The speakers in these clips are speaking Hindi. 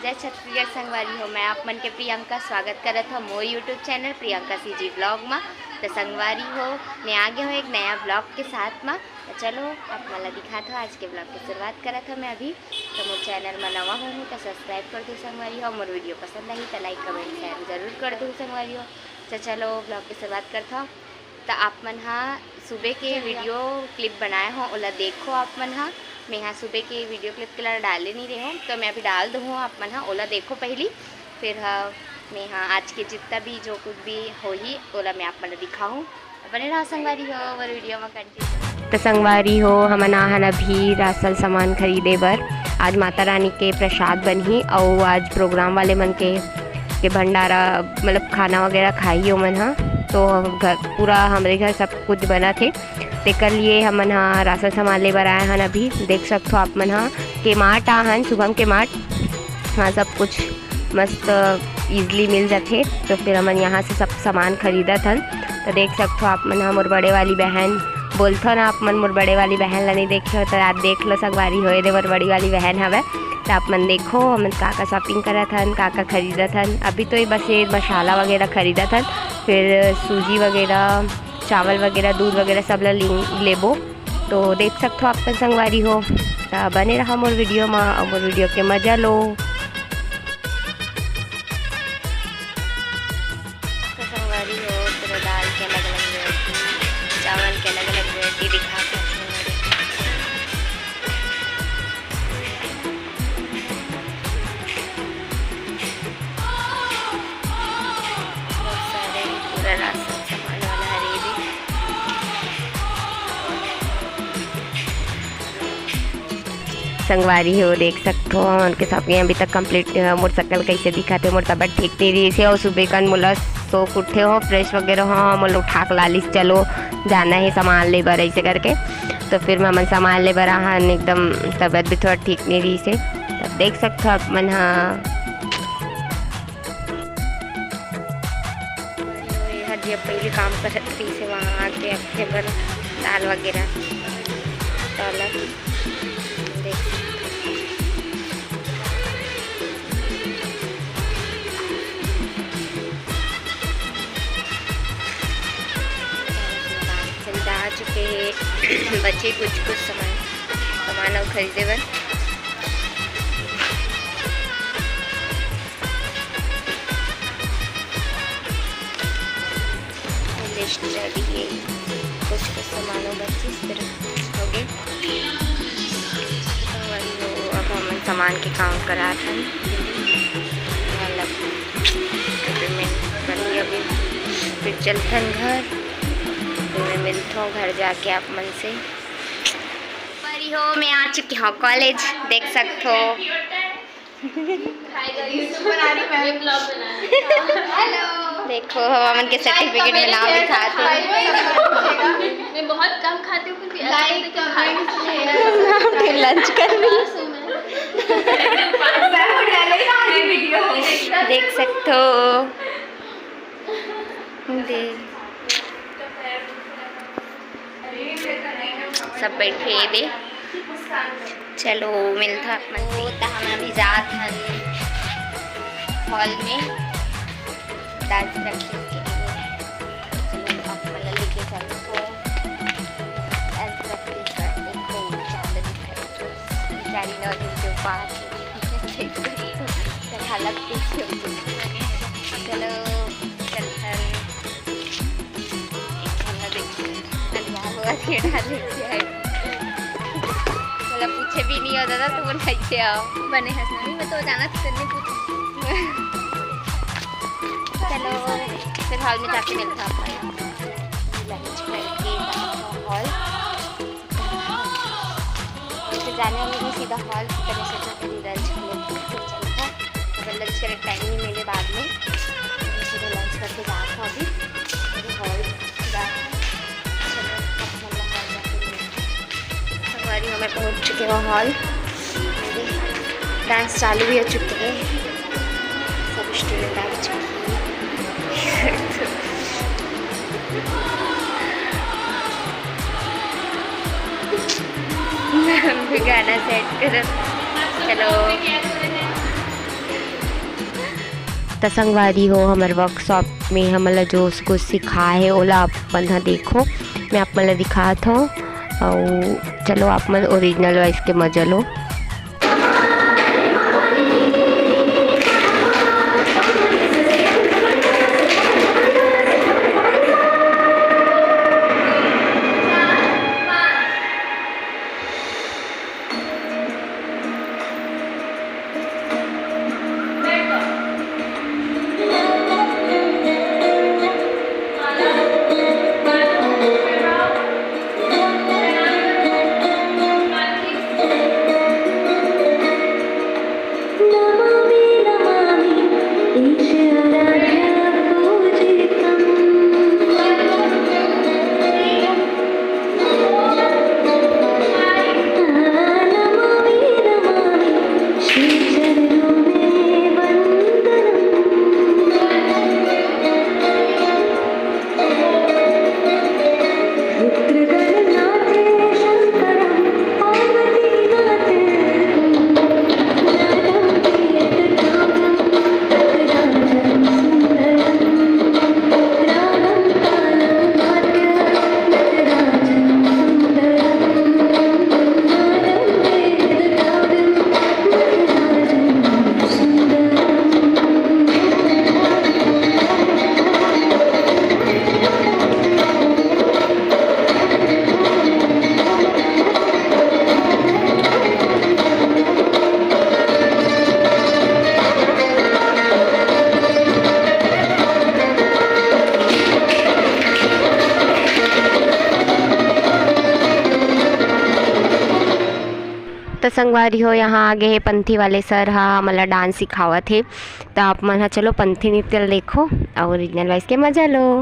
जय छत्तीसगढ़ संगवारी हो। मैं आप मन के प्रियंका स्वागत करत हो मोर YouTube channel Priyanka CG blog में। तो संगवारी हो मैं आगे हो एक नया ब्लॉग के साथ में। तो चलो आप मला दिखात हो आज के ब्लॉग की शुरुआत करत हो मैं अभी। तो मोर चैनल में नवा हूँ तो सब्सक्राइब कर दो संगवारी हो। मोर वीडियो पसंद आई तो लाइक कमेंट शेयर जरूर कर दो संगवारी हो। तो चलो ब्लॉग की शुरुआत करता हूँ। तो आप मन हाँ सुबह के वीडियो क्लिप बनाए हो ओला देखो आप मन हाँ। मैं यहाँ सुबह के वीडियो क्लिप के लिए डाले नहीं रही हूँ तो मैं अभी डाल दूँ आप मन हाँ ओला देखो पहली। फिर मैं हाँ आज के जितना भी जो कुछ भी हो ही ओला मैं आप मन दिखाऊँ। बने रहा संगवारी हो वो वीडियो में कंटिन्यू। तो संगवारी हो हम आहन अभी राशन सामान खरीदे बर। आज माता रानी के प्रसाद बनी और आज प्रोग्राम वाले मन के भंडारा मतलब खाना वगैरह खाई मन हाँ। तो घर पूरा हमारे घर सब कुछ बना थे तेकर लिए हमन हाँ राशन सामान ले बर आए हन। अभी देख सकते हो आप मन हाँ के मार्ट आहन शुभम के मार्ट। हाँ सब कुछ मस्त ईजली मिल जाते। तो फिर हमन यहाँ से सब सामान खरीदा थन। तो देख सकते हो आप मन हाँ मोर बड़े वाली बहन बोलथन आप मन मोर बड़े वाली बहन ला नहीं देखे हो तो आप देख लो संगवारी होए दे मोर बड़ी वाली बहन हवे। तो आप मन देखो हमन का शॉपिंग करा थन का खरीदा थन। अभी तो ये बस ये मसाला वगैरह खरीदा थन। फिर सूजी वगैरह चावल वगैरह दूध वगैरह सब लेबो। तो देख सकते हो आप संगवारी हो। तो बने रहा मोर वीडियो में और मोर वीडियो के मजा लो। तो संगवारी हो पूरा दाल के अलग अलग वैरायटी चावल के अलग अलग वैरायटी दिखा संगवारी हो देख सकते हो उनके शॉपिंग अभी तक कंप्लीट नहीं हुआ। मोर शकल कैसे दिखाते मोर तबियत ठीक नहीं रही से और सुबह का मोला सो उठे हो फ्रेश वगैरह हो मोला उठा के लालिस चलो जाना है सामान ले बर ऐसे करके। तो फिर मैं मन सामान ले बर आहन एकदम तबियत भी थोड़ा ठीक नहीं रही से। तो देख सकते हो आप मन हाँ हर पहले काम कर सकती से वहाँ आके रखे बर दाल वगैरह आ चुके हैं बच्चे कुछ सामान और खरीदे बर। लिस्ट रेडी है कुछ सामानों बच्चे फिर हो गए। अब हम सामान के काउंट करा था अभी फिर चलथन घर। तो मैं मिलता हूँ घर जाके आप मन से। परी हो मैं आ चुकी हूँ कॉलेज देख सकते हो। देखो हम मन के सर्टिफिकेट में नाम लिखाते हैं। मैं बहुत कम खाती हूँ फिर लंच कर देख सकते हो। सब बैठे दे चलो मिलता अपन से। तो हम अभी जात हन हॉल में डांस प्रैक्टिस के लिए। चलो आप मतलब लेके चलो डांस प्रैक्टिस करने को चांद दिखाई बेचारी 9 दिन के पास हालत पीछे चलो चलता मतलब पूछे भी नहीं होता था तो वो कैसे आओ बने हंसना नहीं मैं तो जाना करने पूछा। चलो फिर हॉल में जाके मिलता हूँ लंच करके हॉल फिर जाने वाले सीधा हॉल करने से लंच चलता। अगर लंच करने टाइम नहीं मिले बाद में सीधा लंच करके जाता अभी हॉल मैं पहुंच चुके हो हॉल। डांस चालू भी हो चुके हैं सब स्टूडेंट आ चुके हैं। गाना सेट करो चलो तो संगवारी हो हमारे वर्कशॉप में हमला जो उसको सिखा है ओला आप मन देखो मैं आप मन दिखात हूँ और चलो आप मन ओरिजिनल वॉइस के मजा लो। तो संगवारी हो यहाँ आगे है पंथी वाले सर हाँ मतलब डांस सिखावत है तो आप मन चलो पंथी नृत्य देखो और ओरिजिनल वॉइस के मजा लो।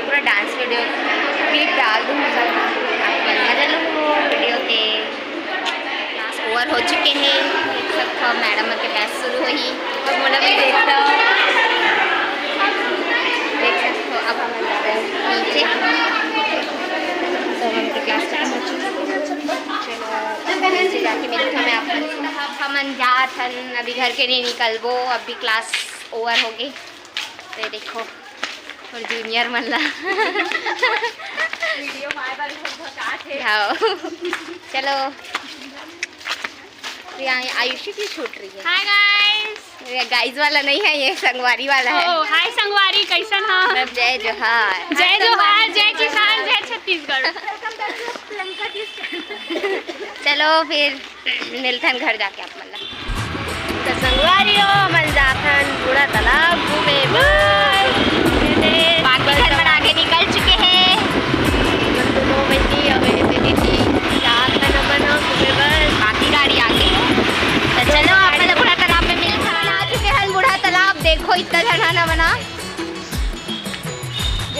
पूरा डांस वीडियो क्लिप डाल दूँ मजा लो वीडियो के। क्लास ओवर हो चुके हैं देख सकते हो मैडम के बैच शुरू हुई अब मोला भी देखता हो देख सकते हो। अब हम जा रहे हैं नीचे तो हम क्लास चलो नीचे जाके मिलता मैं आप हमन जात हन अभी घर के नहीं निकलबो अभी क्लास ओवर हो गई तो देखो और जूनियर मल्ला वीडियो चलो आयुषी की छूट रही है। हाय गाइस गाइस वाला नहीं है ये संगवारी वाला है। ओ हाय संगवारी कैसन हो? जय जोहार जय जोहार जय किसान जय छत्तीसगढ़। चलो फिर मिलथन घर जाके आप मल्ला तो संगवारी हो मन जाथन बूढ़ा तालाब घूमे बाकी घर बना के निकल चुके हैं बाकी गाड़ी आ गई तो चलो आप बूढ़ा तालाब में मिल आ चुके हैं। बूढ़ा तालाब देखो इतना झरना बना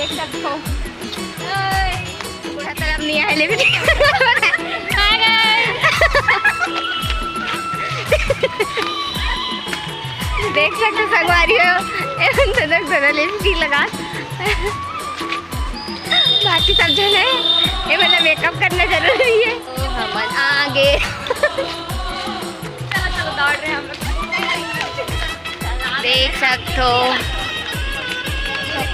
देख सकते हो पूरा तरफ नहीं आए लेकिन देख सकते संगवारी हो लिपस्टिक लगा बाकी सब जन है ये मतलब मेकअप करना जरूरी है। हम आगे चलो दौड़ रहे हैं हम लोग देख सकते हो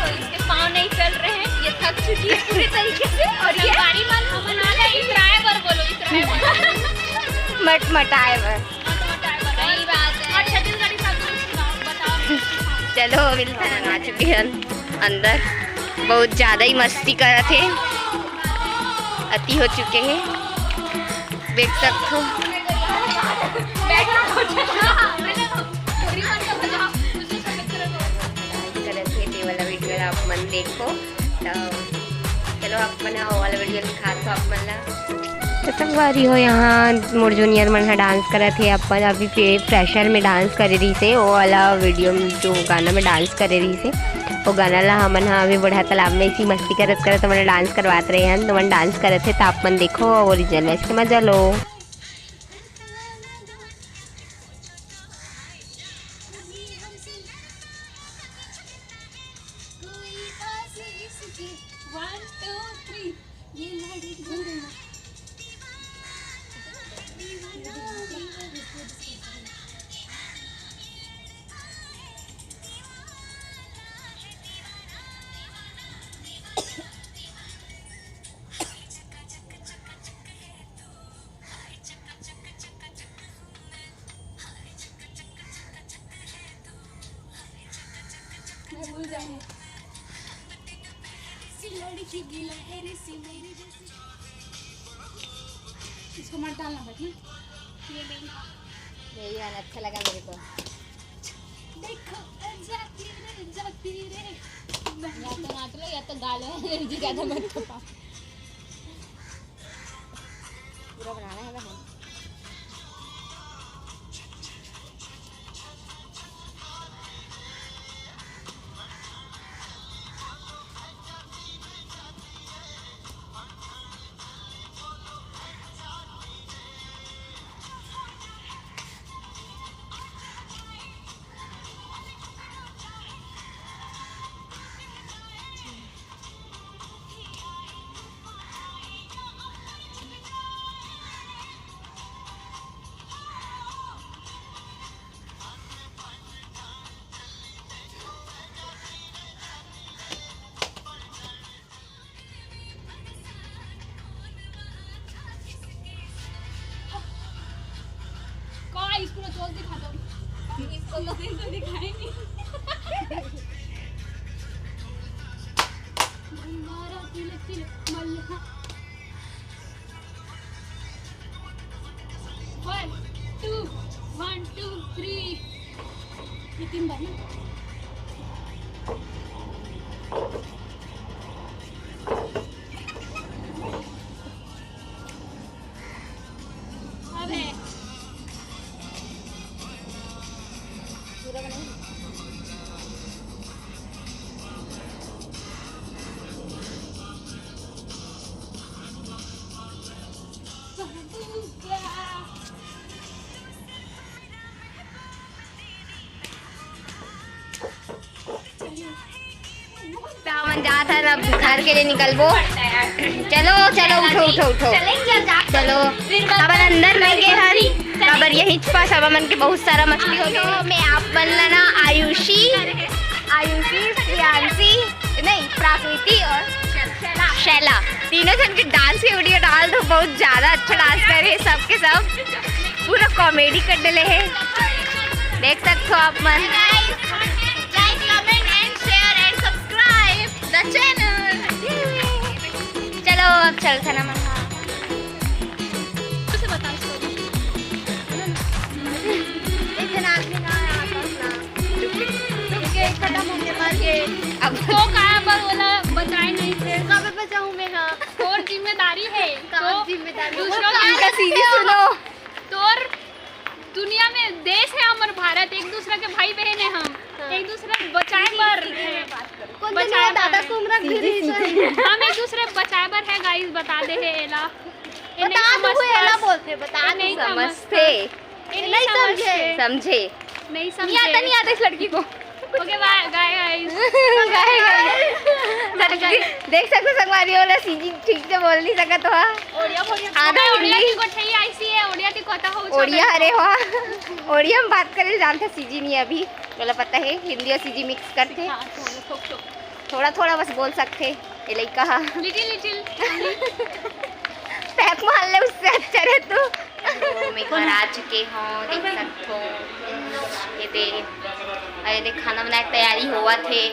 इसके पाँव नहीं चल रहे हैं ये थक चुकी है पूरे तरीके से और ये गाड़ी बना ले इतराए बर बोलो इतराए मटमटाए बर सही बात है और छत्तीसगढ़ी शब्द बताओ। चलो मिलता है आ चुके हैं अंदर बहुत ज़्यादा ही मस्ती कर रहे थे अति हो चुके हैं देख सकते हो वाला वीडियो आप मन देखो तो चलो आप मन वाला वीडियो दिखा तो आप मन संगवारी हो यहाँ मोर जूनियर मन डांस करे थे अपन अभी फ्रेशर में डांस करे रही से वो वाला वीडियो में जो गाना में डांस करे रही से वो गाना ला हमन अभी बड़ा तालाब में इसी मस्ती करत करत तो मैंने डांस करवाते रहे हैं तो मन डांस करे थे तो आप मन देखो ओरिजिनल में इसके मजा लो। इसको मत डालना बट ना यही गाना अच्छा लगा मेरे को देखो जाती रे या तो नाच लो या तो गा लो एनर्जी ज्यादा मत खपा पूरा बनाना है बहन इसको चोल दिखा दो इसको तो दिखाएंगे मारा तिल तिल मल्हा 1 2 1 2 3 ये 3 बार ना जाता है अब घर के लिए निकलबो चलो चलो उठो उठो उठो चलो अब अंदर नहीं गए हरी अब यही पास अब मन के बहुत सारा मछली हो गया मैं आप मन ना आयुषी प्रियांशी नहीं प्राकृति और शैला तीनों जन के डांस की वीडियो डाल दो बहुत ज़्यादा अच्छा डांस करे सबके सब पूरा कॉमेडी कर डले है देख सकते हो आप मन चलो अब चलते ना मन अब तो कहाँ पर बोला बताए नहीं थे कब बचाऊं मैं हाँ और जिम्मेदारी है तो दूसरों का सीधी सुनो तो दुनिया में देश है हमारा भारत एक दूसरे के भाई बहन है हम एक दूसरे बचाए पर बचाए दादा कुमरा गिरी हम एक दूसरे बचाए पर है गाइस, बता दे है एला बता दो एला बोलते, बता नहीं समझते नहीं समझे समझे नहीं नहीं आता इस लड़की को। Okay bye guys. देख सकते संगवारी वाला सीजी ठीक से बोल नहीं सका तो आधा ओडिया हिंदी की कोठई आईसी है, ओडिया की कोता हो ओडिया अरे वाह ओडिया में बात करे जानते सीजी नहीं अभी बोला पता है हिंदी और सीजी मिक्स करते थोड़ा थोड़ा बस बोल सकते ये लड़का लिटिल पैक मार ले उससे अच्छा रहे तू। तो मैं घर आ चुके हूँ, देख सकते हो ये देख खाना बनाने की तैयारी हुआ थे।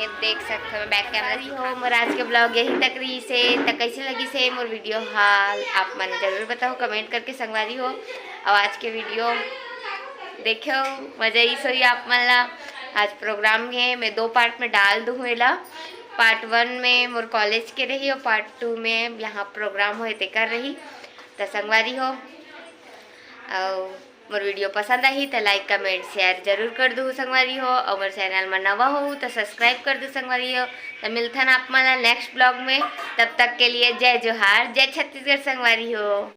ये देख सकते हो बैक कैमरा दी हो। मोर आज के ब्लॉग यही तक रही से तक कैसे लगी से मोर वीडियो हाल आप मैंने जरूर बताओ कमेंट करके संगवारी हो। और आज के वीडियो देखो मज़ा ही सोई आप मन ला। आज प्रोग्राम है मैं 2 पार्ट में डाल दूँ एला। पार्ट 1 में मोर कॉलेज के रही और पार्ट 2 में यहाँ प्रोग्राम हो ते कर रही तो संगवारी हो। और मोर वीडियो पसंद आई तो लाइक कमेंट शेयर जरूर कर दो संगवारी हो। और मोर चैनल में नवा हो तो सब्सक्राइब कर दो संगवारी हो। तो मिलथन आप मन नेक्स्ट ब्लॉग में, तब तक के लिए जय जोहार जय छत्तीसगढ़ संगवारी हो।